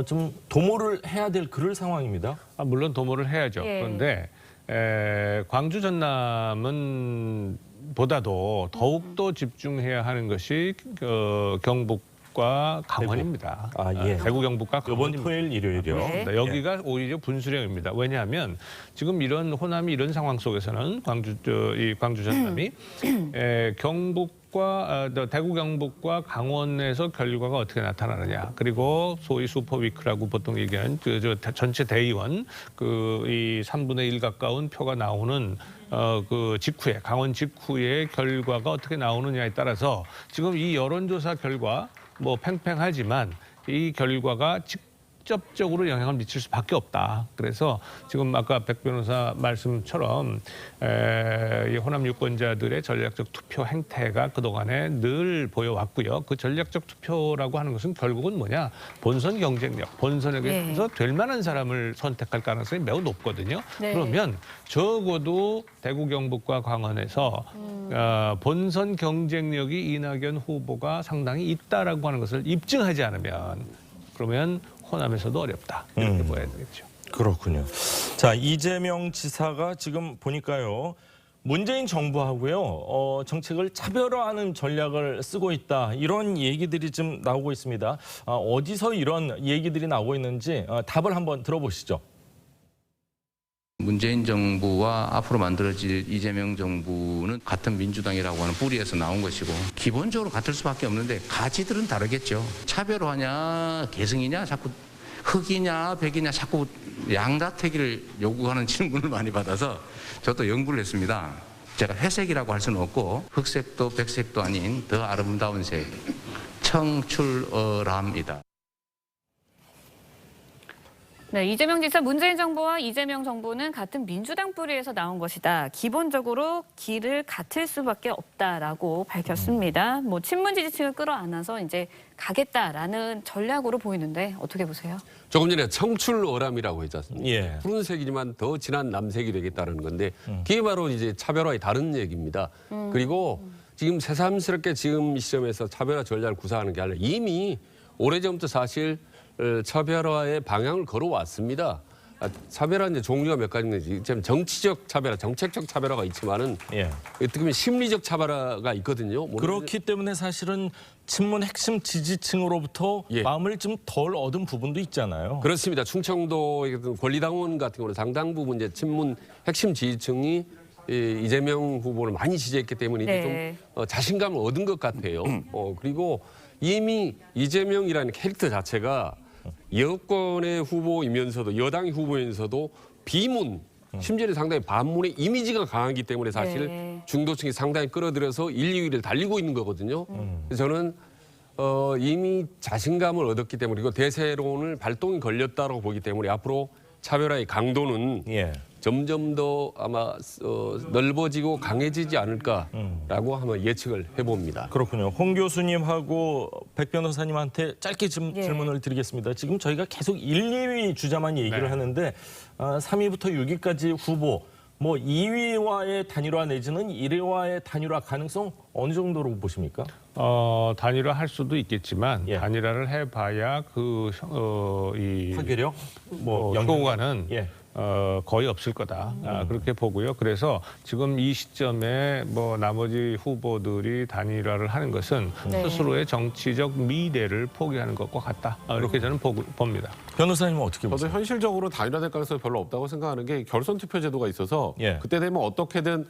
좀 도모를 해야 될 그럴 상황입니다. 물론 도모를 해야죠. 그런데 광주 전남은 보다도 더욱더 집중해야 하는 것이 경북과 강원입니다. 대구 경북과 강원. 이번 토요일 일요일이요. 여기가 오히려 분수령입니다. 왜냐하면 지금 이런 호남이 이런 상황 속에서는 광주 전남이 경북 대구 경북과 강원에서 결과가 어떻게 나타나느냐. 그리고 소위 슈퍼위크라고 보통 얘기하는 전체 대의원 이 3분의 1 가까운 표가 나오는 그 직후에 강원 직후의 결과가 어떻게 나오느냐에 따라서 지금 이 여론조사 결과 뭐 팽팽하지만 이 결과가 직접적으로 영향을 미칠 수밖에 없다. 그래서 지금 아까 백 변호사 말씀처럼 이 호남 유권자들의 전략적 투표 행태가 그동안에 늘 보여왔고요. 그 전략적 투표라고 하는 것은 결국은 뭐냐? 본선 경쟁력, 본선에서 될 만한 사람을 선택할 가능성이 매우 높거든요. 네. 그러면 적어도 대구 경북과 강원에서 본선 경쟁력이 이낙연 후보가 상당히 있다라고 하는 것을 입증하지 않으면 그러면 호남에서도 어렵다. 이렇게 보여야 되겠죠. 그렇군요. 자, 이재명 지사가 지금 보니까요. 문재인 정부하고요. 정책을 차별화하는 전략을 쓰고 있다. 이런 얘기들이 좀 나오고 있습니다. 어디서 이런 얘기들이 나오고 있는지 답을 한번 들어보시죠. 문재인 정부와 앞으로 만들어질 이재명 정부는 같은 민주당이라고 하는 뿌리에서 나온 것이고 기본적으로 같을 수밖에 없는데 가지들은 다르겠죠. 차별화냐 계승이냐 자꾸 흑이냐 백이냐 자꾸 양다태기를 요구하는 질문을 많이 받아서 저도 연구를 했습니다. 제가 회색이라고 할 수는 없고 흑색도 백색도 아닌 더 아름다운 색 청출어람이다. 네, 이재명 지사 문재인 정부와 이재명 정부는 같은 민주당 뿌리에서 나온 것이다. 기본적으로 길을 같을 수밖에 없다라고 밝혔습니다. 뭐 친문 지지층을 끌어안아서 이제 가겠다라는 전략으로 보이는데 어떻게 보세요? 조금 전에 청출어람이라고 했지 않습니까? 예. 푸른색이지만 더 진한 남색이 되겠다는 건데 그게 바로 이제 차별화의 다른 얘기입니다. 그리고 지금 새삼스럽게 지금 이 시점에서 차별화 전략을 구사하는 게 아니라 이미 오래전부터 사실 차별화의 방향을 걸어왔습니다. 차별화는 이제 종류가 몇 가지인지 정치적 차별화, 정책적 차별화가 있지만은 어떻게 보면 심리적 차별화가 있거든요. 그렇기 때문에 사실은 친문 핵심 지지층으로부터 마음을 좀 덜 얻은 부분도 있잖아요. 그렇습니다. 충청도 권리당원 같은 경우는 상당 부분 이제 친문 핵심 지지층이 이재명 후보를 많이 지지했기 때문에 이제 좀 자신감을 얻은 것 같아요. 그리고 이미 이재명이라는 캐릭터 자체가 여권의 후보이면서도 여당의 후보이면서도 비문, 심지어는 상당히 반문의 이미지가 강하기 때문에 사실 중도층이 상당히 끌어들여서 1, 2위를 달리고 있는 거거든요. 그래서 저는 이미 자신감을 얻었기 때문에 그리고 대세론을 발동이 걸렸다고 보기 때문에 앞으로 차별화의 강도는 점점 더 아마 넓어지고 강해지지 않을까라고 한번 예측을 해봅니다. 그렇군요. 홍 교수님하고 백 변호사님한테 짧게 질문을 드리겠습니다. 지금 저희가 계속 1, 2위 주자만 얘기를 하는데 3위부터 6위까지 후보, 뭐 2위와의 단일화 내지는 1위와의 단일화 가능성 어느 정도로 보십니까? 단일화 할 수도 있겠지만 단일화를 해봐야 이 파괴력, 효과는 거의 없을 거다. 그렇게 보고요. 그래서 지금 이 시점에 뭐 나머지 후보들이 단일화를 하는 것은 스스로의 정치적 미래를 포기하는 것과 같다. 이렇게 저는 봅니다. 변호사님은 어떻게 보세요? 저도 현실적으로 단일화될 가능성이 별로 없다고 생각하는 게 결선 투표 제도가 있어서 그때 되면 어떻게든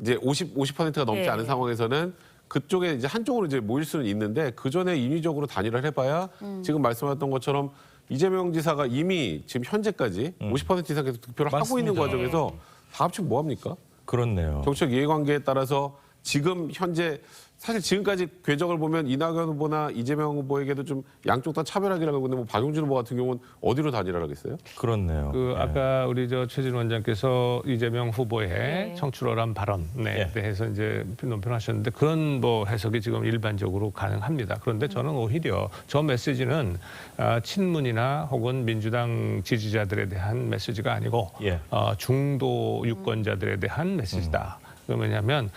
이제 50%가 넘지 않은 상황에서는 그쪽에 이제 한쪽으로 이제 모일 수는 있는데 그 전에 인위적으로 단일화를 해봐야 지금 말씀하셨던 것처럼 이재명 지사가 이미 지금 현재까지 50% 이상 계속 득표를 하고 있는 과정에서 다 합치면 뭐 합니까? 그렇네요. 정치적 이해관계에 따라서 지금 현재 사실 지금까지 궤적을 보면 이낙연 후보나 이재명 후보에게도 좀 양쪽 다 차별하기라고 하는데 뭐 박용진 후보 같은 경우는 어디로 단일화를 하겠어요? 그렇네요. 아까 우리 최진 원장께서 이재명 후보의 청출어람 발언에 대해서 이제 논평하셨는데 그런 뭐 해석이 지금 일반적으로 가능합니다. 그런데 저는 오히려 저 메시지는 친문이나 혹은 민주당 지지자들에 대한 메시지가 아니고 중도 유권자들에 대한 메시지다. 왜냐하면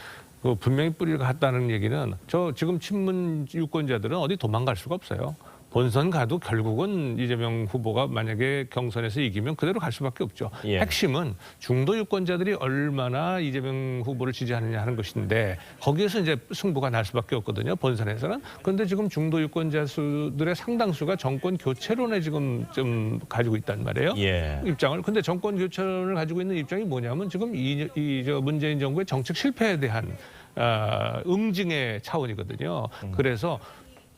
분명히 뿌리를 갔다는 얘기는 지금 친문 유권자들은 어디 도망갈 수가 없어요. 본선 가도 결국은 이재명 후보가 만약에 경선에서 이기면 그대로 갈 수밖에 없죠. 핵심은 중도 유권자들이 얼마나 이재명 후보를 지지하느냐 하는 것인데 거기에서 이제 승부가 날 수밖에 없거든요. 본선에서는. 그런데 지금 중도 유권자 수들의 상당수가 정권 교체론에 지금 좀 가지고 있단 말이에요. 입장을. 근데 정권 교체론을 가지고 있는 입장이 뭐냐면 지금 문재인 정부의 정책 실패에 대한 응징의 차원이거든요. 그래서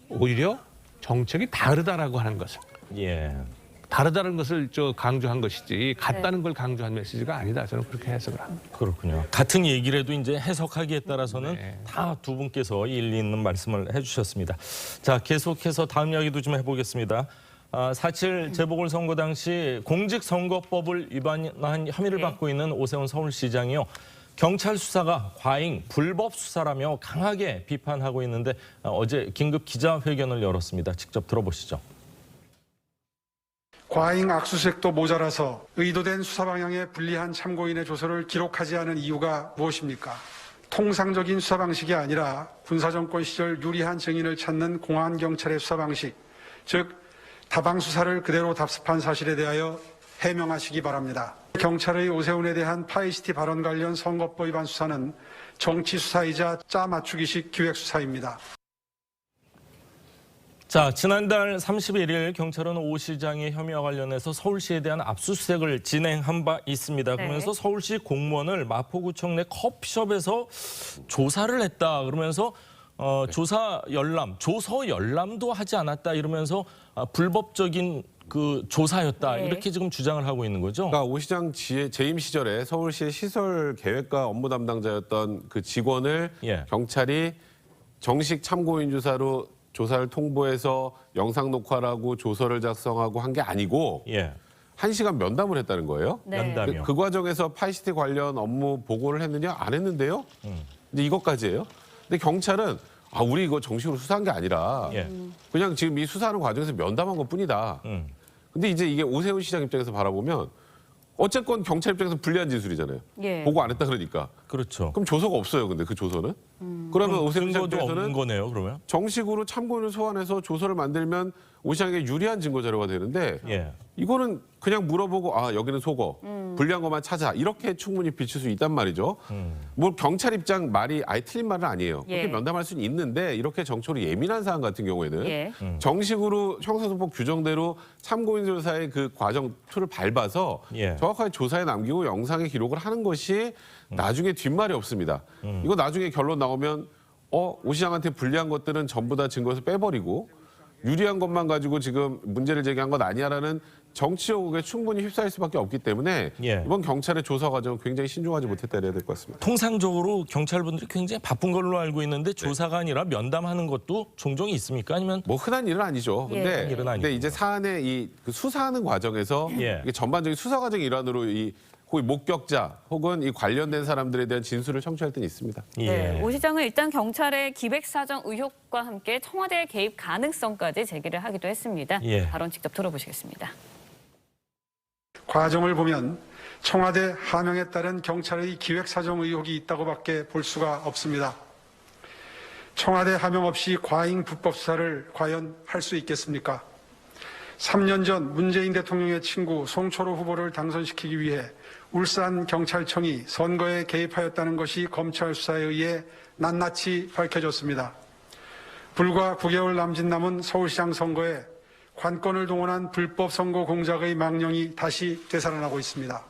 오히려 정책이 다르다라고 하는 것을 다르다는 것을 강조한 것이지 같다는 걸 강조한 메시지가 아니다. 저는 그렇게 해석을 합니다. 그렇군요. 같은 얘기를 해도 이제 해석하기에 따라서는 다 두 분께서 일리 있는 말씀을 해주셨습니다. 자, 계속해서 다음 이야기도 좀 해보겠습니다. 4.7 재보궐선거 당시 공직선거법을 위반한 혐의를 받고 있는 오세훈 서울시장이요. 경찰 수사가 과잉, 불법 수사라며 강하게 비판하고 있는데 어제 긴급 기자회견을 열었습니다. 직접 들어보시죠. 과잉 압수수색도 모자라서 의도된 수사 방향에 불리한 참고인의 조서를 기록하지 않은 이유가 무엇입니까? 통상적인 수사 방식이 아니라 군사정권 시절 유리한 증인을 찾는 공안경찰의 수사 방식, 즉 다방 수사를 그대로 답습한 사실에 대하여 해명하시기 바랍니다. 경찰의 오세훈에 대한 파이시티 발언 관련 선거법 위반 수사는 정치 수사이자 짜 맞추기식 기획 수사입니다. 자, 지난달 31일 경찰은 오 시장의 혐의와 관련해서 서울시에 대한 압수수색을 진행한 바 있습니다. 그러면서 서울시 공무원을 마포구청 내 커피숍에서 조사를 했다. 그러면서 조서 열람도 하지 않았다. 이러면서 불법적인 그 조사였다. 이렇게 지금 주장을 하고 있는 거죠. 그러니까 오 시장 재임 시절에 서울시 시설 계획과 업무 담당자였던 그 직원을 경찰이 정식 참고인 조사로 조사를 통보해서 영상 녹화라고 조서를 작성하고 한 게 아니고 1시간 면담을 했다는 거예요. 면담이요. 그 과정에서 파이시티 관련 업무 보고를 했느냐? 안 했는데요. 근데 이것까지예요. 근데 경찰은 우리 이거 정식으로 수사한 게 아니라 그냥 지금 이 수사하는 과정에서 면담한 것뿐이다. 근데 이제 이게 오세훈 시장 입장에서 바라보면 어쨌건 경찰 입장에서 불리한 진술이잖아요. 보고 안 했다 그러니까. 그렇죠. 그럼 조서가 없어요. 근데 그 조서는? 그러면 오세훈 시장 증거도 입장에서는 없는 거네요. 그러면 정식으로 참고인을 소환해서 조서를 만들면 오 시장에게 유리한 증거 자료가 되는데 이거는 그냥 물어보고 여기는 속어 불리한 것만 찾아 이렇게 충분히 비칠 수 있단 말이죠. 뭐 경찰 입장 말이 아예 틀린 말은 아니에요. 그렇게 면담할 수는 있는데 이렇게 정치로 예민한 사안 같은 경우에는 정식으로 형사소법 규정대로 참고인 조사의 그 과정 툴을 밟아서 정확하게 조사에 남기고 영상에 기록을 하는 것이 나중에 뒷말이 없습니다. 이거 나중에 결론 나오면 오 시장한테 불리한 것들은 전부 다 증거에서 빼버리고 유리한 것만 가지고 지금 문제를 제기한 것 아니야라는 정치 요구에 충분히 휩싸일 수밖에 없기 때문에 이번 경찰의 조사 과정은 굉장히 신중하지 못했다 해야 될 것 같습니다. 통상적으로 경찰분들이 굉장히 바쁜 걸로 알고 있는데 조사가 아니라 면담하는 것도 종종 있습니까? 아니면 뭐 흔한 일은 아니죠. 근데 이제 사안의 그 수사하는 과정에서 이게 전반적인 수사 과정 일환으로 거의 목격자 혹은 이 관련된 사람들에 대한 진술을 청취할 때는 있습니다. 오 시장은 일단 경찰의 기획사정 의혹과 함께 청와대 개입 가능성까지 제기를 하기도 했습니다. 발언 직접 들어보시겠습니다. 과정을 보면 청와대 하명에 따른 경찰의 기획사정 의혹이 있다고밖에 볼 수가 없습니다. 청와대 하명 없이 과잉 불법 수사를 과연 할 수 있겠습니까? 3년 전 문재인 대통령의 친구 송철호 후보를 당선시키기 위해 울산경찰청이 선거에 개입하였다는 것이 검찰 수사에 의해 낱낱이 밝혀졌습니다. 불과 9개월 남짓 남은 서울시장 선거에 관건을 동원한 불법 선거 공작의 망령이 다시 되살아나고 있습니다.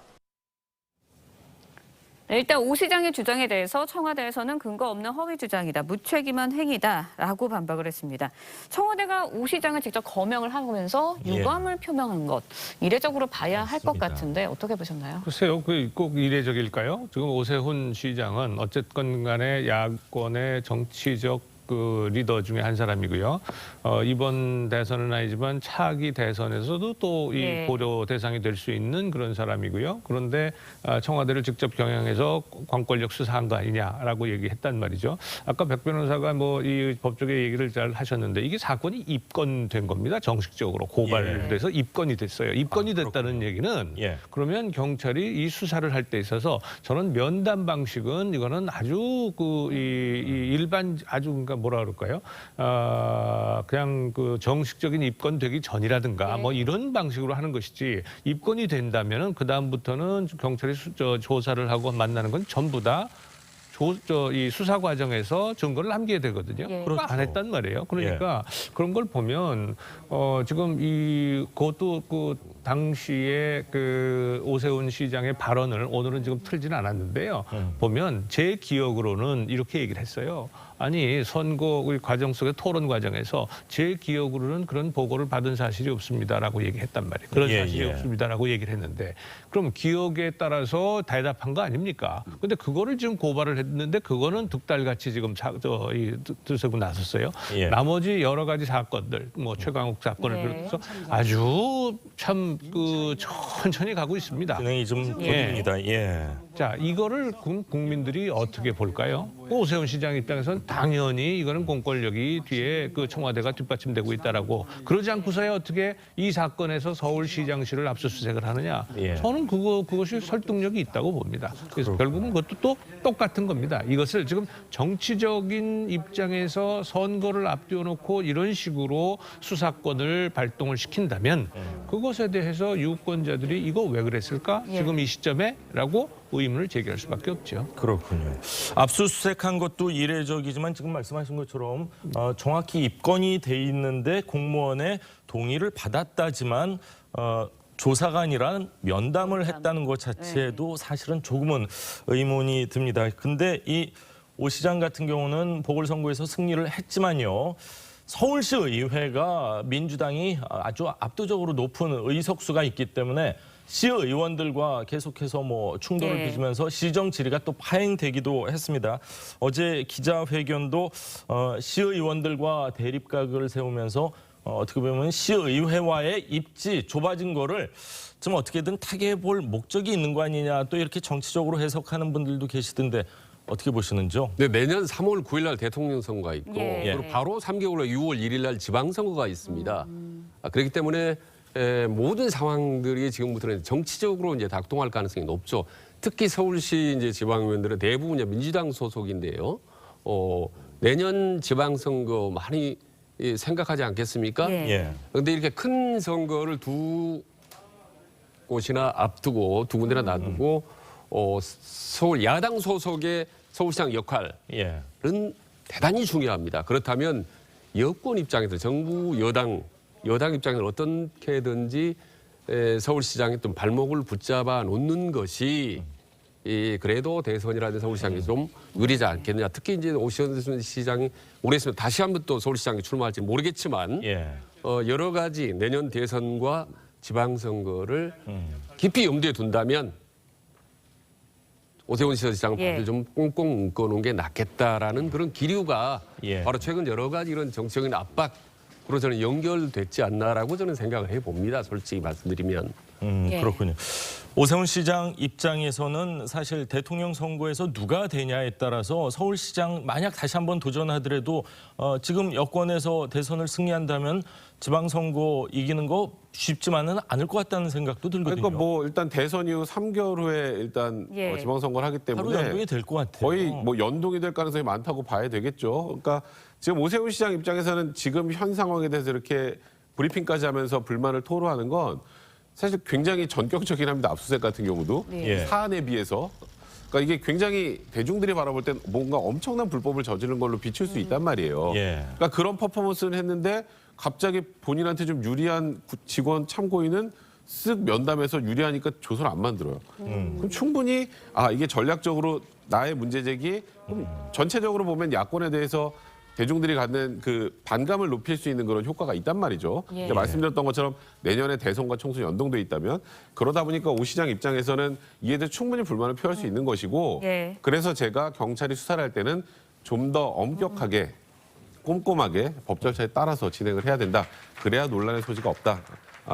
일단 오 시장의 주장에 대해서 청와대에서는 근거 없는 허위 주장이다, 무책임한 행위다라고 반박을 했습니다. 청와대가 오 시장을 직접 거명을 하면서 유감을 표명한 것, 이례적으로 봐야 할 것 같은데 어떻게 보셨나요? 글쎄요, 꼭 이례적일까요? 지금 오세훈 시장은 어쨌건 간에 야권의 정치적 그 리더 중에 한 사람이고요. 이번 대선은 아니지만 차기 대선에서도 또 이 고려 대상이 될 수 있는 그런 사람이고요. 그런데 청와대를 직접 경영해서 광권력 수사한 거 아니냐라고 얘기했단 말이죠. 아까 백 변호사가 뭐 이 법조계 얘기를 잘 하셨는데 이게 사건이 입건된 겁니다. 정식적으로 고발돼서 입건이 됐어요. 입건이 됐다는 얘기는 그러면 경찰이 이 수사를 할 때 있어서 저는 면담 방식은 이거는 아주 일반 아주 그러니까 뭐라 그럴까요? 그냥 그 정식적인 입건되기 전이라든가 뭐 이런 방식으로 하는 것이지 입건이 된다면은 그 다음부터는 경찰이 조사를 하고 만나는 건 전부 다 이 수사 과정에서 증거를 남겨야 되거든요. 예. 그걸 안 했단 말이에요. 그러니까 그런 걸 보면 지금 그것도 그 당시에 그 오세훈 시장의 발언을 오늘은 지금 틀지는 않았는데요. 보면 제 기억으로는 이렇게 얘기를 했어요. 아니 선거 과정 속의 토론 과정에서 제 기억으로는 그런 보고를 받은 사실이 없습니다라고 얘기했단 말이에요. 그런 사실이 없습니다라고 얘기를 했는데 그럼 기억에 따라서 대답한 거 아닙니까? 근데 그거를 지금 고발을 했는데 그거는 득달같이 지금 들썩고 나섰어요. 나머지 여러 가지 사건들, 뭐 최강욱 사건을 비롯해서 아주 참 그 천천히 가고 있습니다. 진행이 좀 됩니다. 자, 이거를 국민들이 어떻게 볼까요? 오세훈 시장 입장에서는 당연히 이거는 공권력이 뒤에 그 청와대가 뒷받침되고 있다라고 그러지 않고서야 어떻게 이 사건에서 서울시장실을 압수수색을 하느냐? 저는 그것이 설득력이 있다고 봅니다. 그래서 결국은 그것도 또 똑같은 겁니다. 이것을 지금 정치적인 입장에서 선거를 앞두어 놓고 이런 식으로 수사권을 발동을 시킨다면 그것에 대해서 유권자들이 이거 왜 그랬을까? 지금 이 시점에? 라고 의문을 제기할 수밖에 없죠. 그렇군요. 압수수색한 것도 이례적이지만 지금 말씀하신 것처럼 정확히 입건이 돼 있는데 공무원의 동의를 받았다지만 조사가 아니라 면담을 했다는 것 자체도 사실은 조금은 의문이 듭니다. 근데 이 오 시장 같은 경우는 보궐선거에서 승리를 했지만요. 서울시 의회가 민주당이 아주 압도적으로 높은 의석수가 있기 때문에 시의원들과 계속해서 뭐 충돌을 빚으면서 시정 질의가 또 파행되기도 했습니다. 어제 기자회견도 시의원들과 대립각을 세우면서 어떻게 보면 시의회와의 입지 좁아진 거를 좀 어떻게든 타개해 볼 목적이 있는 거 아니냐 또 이렇게 정치적으로 해석하는 분들도 계시던데 어떻게 보시는지요? 네, 내년 3월 9일 날 대통령 선거가 있고 그리고 바로 3개월 후 6월 1일 날 지방선거가 있습니다. 그렇기 때문에 모든 상황들이 지금부터는 정치적으로 이제 작동할 가능성이 높죠. 특히 서울시 이제 지방의원들은 대부분 민주당 소속인데요. 내년 지방선거 많이 생각하지 않겠습니까? 그런데 이렇게 큰 선거를 두 곳이나 앞두고 두 군데나 놔두고 서울 야당 소속의 서울시장 역할은 대단히 중요합니다. 그렇다면 여권 입장에서 정부 여당 입장에서는 어떻게든지 서울시장의 좀 발목을 붙잡아 놓는 것이 그래도 대선이라든지 서울시장이 좀 유리하지 않겠느냐. 특히 이제 오세훈 시장이 오래 있으면 다시 한번 또 서울시장에 출마할지 모르겠지만 여러 가지 내년 대선과 지방선거를 깊이 염두에 둔다면 오세훈 시장 발을 좀 꽁꽁 묶어놓은 게 낫겠다라는 그런 기류가 바로 최근 여러 가지 이런 정치적인 압박으로 저는 연결됐지 않나라고 저는 생각을 해봅니다. 솔직히 말씀드리면. 그렇군요. 오세훈 시장 입장에서는 사실 대통령 선거에서 누가 되냐에 따라서 서울시장 만약 다시 한번 도전하더라도 지금 여권에서 대선을 승리한다면 지방선거 이기는 거 쉽지만은 않을 것 같다는 생각도 들거든요. 그러니까 뭐 일단 대선 이후 3개월 후에 일단 지방선거를 하기 때문에 바로 연동이 될 것 같아요. 거의 뭐 연동이 될 가능성이 많다고 봐야 되겠죠. 그러니까 지금 오세훈 시장 입장에서는 지금 현 상황에 대해서 이렇게 브리핑까지 하면서 불만을 토로하는 건 사실 굉장히 전격적이긴 합니다. 압수수색 같은 경우도 사안에 비해서. 그러니까 이게 굉장히 대중들이 바라볼 땐 뭔가 엄청난 불법을 저지른 걸로 비칠 수 있단 말이에요. 그러니까 그런 퍼포먼스를 했는데 갑자기 본인한테 좀 유리한 직원 참고인은 쓱 면담해서 유리하니까 조서를 안 만들어요. 그럼 충분히 이게 전략적으로 나의 문제 제기 전체적으로 보면 야권에 대해서 대중들이 갖는 그 반감을 높일 수 있는 그런 효과가 있단 말이죠. 말씀드렸던 것처럼 내년에 대선과 총선 연동돼 있다면 그러다 보니까 오 시장 입장에서는 이에 대해 충분히 불만을 표할 수 있는 것이고 그래서 제가 경찰이 수사를 할 때는 좀 더 엄격하게 꼼꼼하게 법 절차에 따라서 진행을 해야 된다. 그래야 논란의 소지가 없다.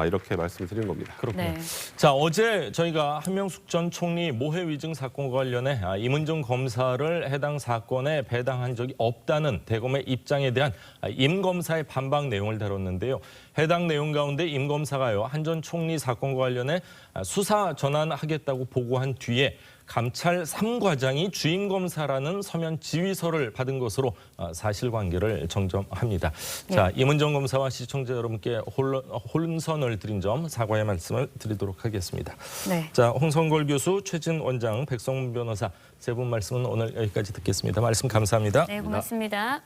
이렇게 말씀을 드리는 겁니다. 그렇군요. 자, 어제 저희가 한명숙 전 총리 모해 위증 사건과 관련해 임은정 검사를 해당 사건에 배당한 적이 없다는 대검의 입장에 대한 임 검사의 반박 내용을 다뤘는데요. 해당 내용 가운데 임 검사가요, 한 전 총리 사건과 관련해 수사 전환하겠다고 보고한 뒤에 감찰 3과장이 주임 검사라는 서면 지휘서를 받은 것으로 사실관계를 정정합니다. 자, 이문정 검사와 시청자 여러분께 혼선을 드린 점 사과의 말씀을 드리도록 하겠습니다. 네. 자, 홍성걸 교수, 최진 원장, 백성문 변호사 세 분 말씀은 오늘 여기까지 듣겠습니다. 말씀 감사합니다. 네, 고맙습니다.